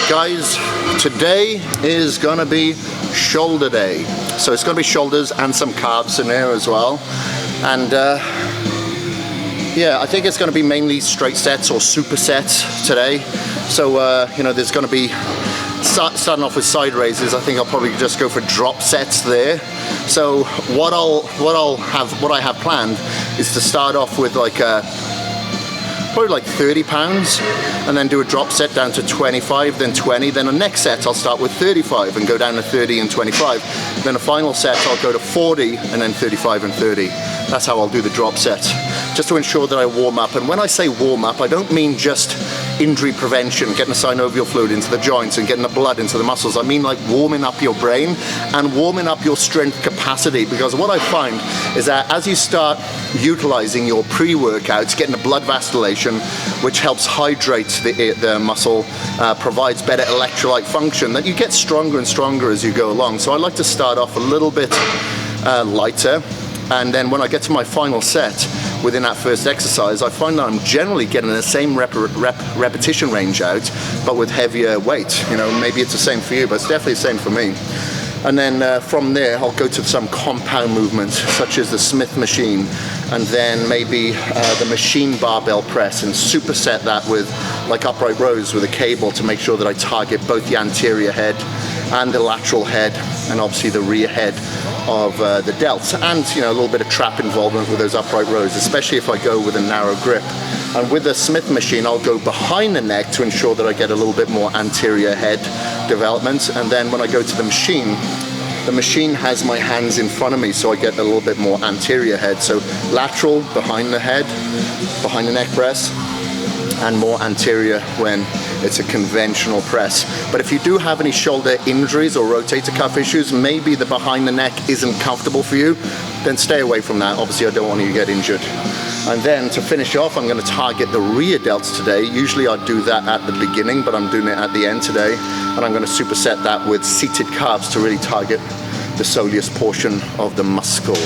up, guys? Today is gonna be shoulder day, so it's gonna be shoulders and some calves in there as well. And yeah, I think it's gonna be mainly straight sets or supersets today. So you know, there's gonna be starting off with side raises. I think I'll probably just go for drop sets there. So what I have planned is to start off with like probably like 30 pounds, and then do a drop set down to 25, then 20, then the next set I'll start with 35 and go down to 30 and 25, then a final set I'll go to 40 and then 35 and 30. That's how I'll do the drop set, just to ensure that I warm up. And when I say warm up, I don't mean just injury prevention, getting the synovial fluid into the joints and getting the blood into the muscles. I mean like warming up your brain and warming up your strength capacity, because what I find is that as you start utilizing your pre-workouts, getting the blood vasodilation, which helps hydrate the muscle, provides better electrolyte function, that you get stronger and stronger as you go along. So I like to start off a little bit lighter, and then when I get to my final set within that first exercise, I find that I'm generally getting the same repetition range out, but with heavier weight. You know, maybe it's the same for you, but it's definitely the same for me. And then from there, I'll go to some compound movements, such as the Smith machine, and then maybe the machine barbell press, and superset that with like upright rows with a cable to make sure that I target both the anterior head and the lateral head, and obviously the rear head of the delts, and you know, a little bit of trap involvement with those upright rows, especially if I go with a narrow grip. And with the Smith machine, I'll go behind the neck to ensure that I get a little bit more anterior head development. And then when I go to the machine has my hands in front of me, so I get a little bit more anterior head. So lateral behind the head, behind the neck press, and more anterior when it's a conventional press. But if you do have any shoulder injuries or rotator cuff issues, maybe the behind the neck isn't comfortable for you, then stay away from that. Obviously, I don't want you to get injured. And then to finish off, I'm going to target the rear delts today. Usually I do that at the beginning, but I'm doing it at the end today. And I'm going to superset that with seated calves to really target the soleus portion of the muscle.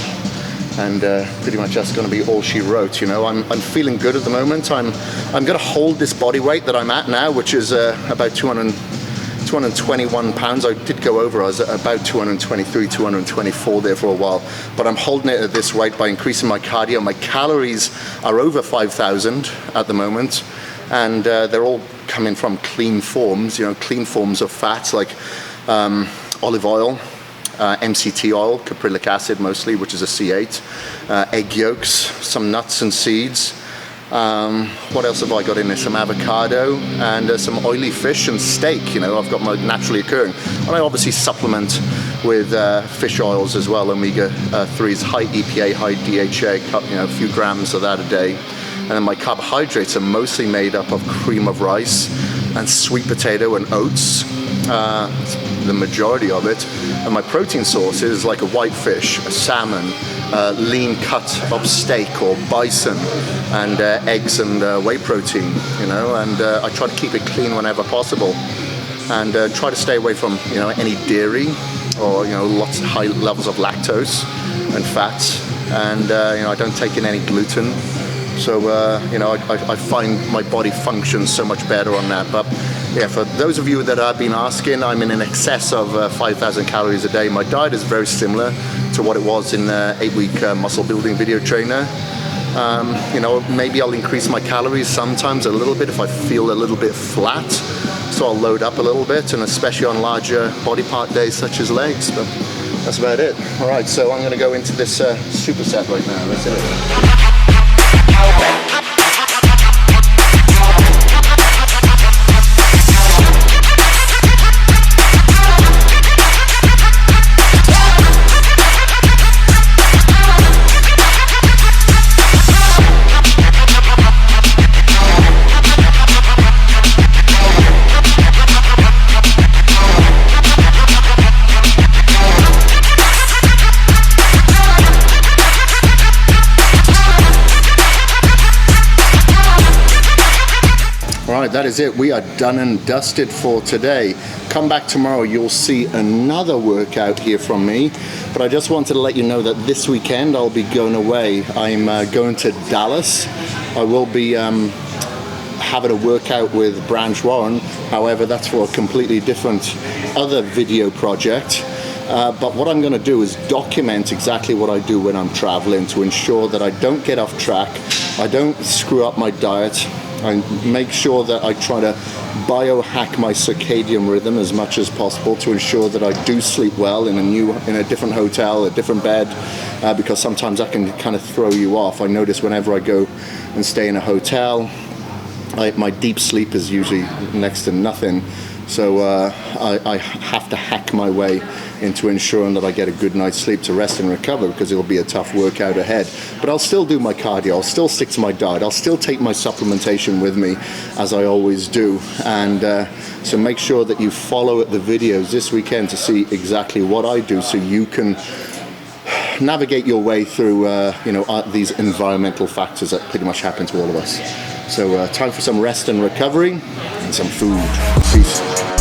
And pretty much that's going to be all she wrote. You know, I'm feeling good at the moment. I'm going to hold this body weight that I'm at now, which is about 221 pounds. I did go over. I was at about 223, 224 there for a while, but I'm holding it at this weight by increasing my cardio. My calories are over 5,000 at the moment, and they're all coming from clean forms. You know, clean forms of fats like olive oil, MCT oil, caprylic acid mostly, which is a C8, egg yolks, some nuts and seeds. What else have I got in there? Some avocado and some oily fish and steak. You know, I've got my naturally occurring. And I obviously supplement with fish oils as well, omega-3s, high EPA, high DHA, you know, a few grams of that a day. And then my carbohydrates are mostly made up of cream of rice and sweet potato and oats. The majority of it. And my protein source is like a white fish, a salmon, lean cut of steak or bison, and eggs and whey protein, you know, and I try to keep it clean whenever possible, and try to stay away from, you know, any dairy or, you know, lots of high levels of lactose and fats, and you know, I don't take in any gluten. So you know, I find my body functions so much better on that. But yeah, for those of you that have been asking, I'm in excess of 5,000 calories a day. My diet is very similar to what it was in the 8-week muscle building video trainer. You know, maybe I'll increase my calories sometimes a little bit if I feel a little bit flat. So I'll load up a little bit, and especially on larger body part days such as legs. But that's about it. All right, so I'm going to go into this superset right now. That's it. That is it. We are done and dusted for today. Come back tomorrow, you'll see another workout here from me. But I just wanted to let you know that this weekend I'll be going away. I'm going to Dallas. I will be having a workout with Branch Warren. However, that's for a completely different other video project. But what I'm going to do is document exactly what I do when I'm traveling to ensure that I don't get off track, I don't screw up my diet, I make sure that I try to biohack my circadian rhythm as much as possible to ensure that I do sleep well in a different hotel, a different bed, because sometimes that can kind of throw you off. I notice whenever I go and stay in a hotel, my deep sleep is usually next to nothing. So I have to hack my way into ensuring that I get a good night's sleep to rest and recover, because it'll be a tough workout ahead. But I'll still do my cardio, I'll still stick to my diet, I'll still take my supplementation with me, as I always do. And so make sure that you follow the videos this weekend to see exactly what I do, so you can navigate your way through these environmental factors that pretty much happen to all of us. So time for some rest and recovery and some food. Peace.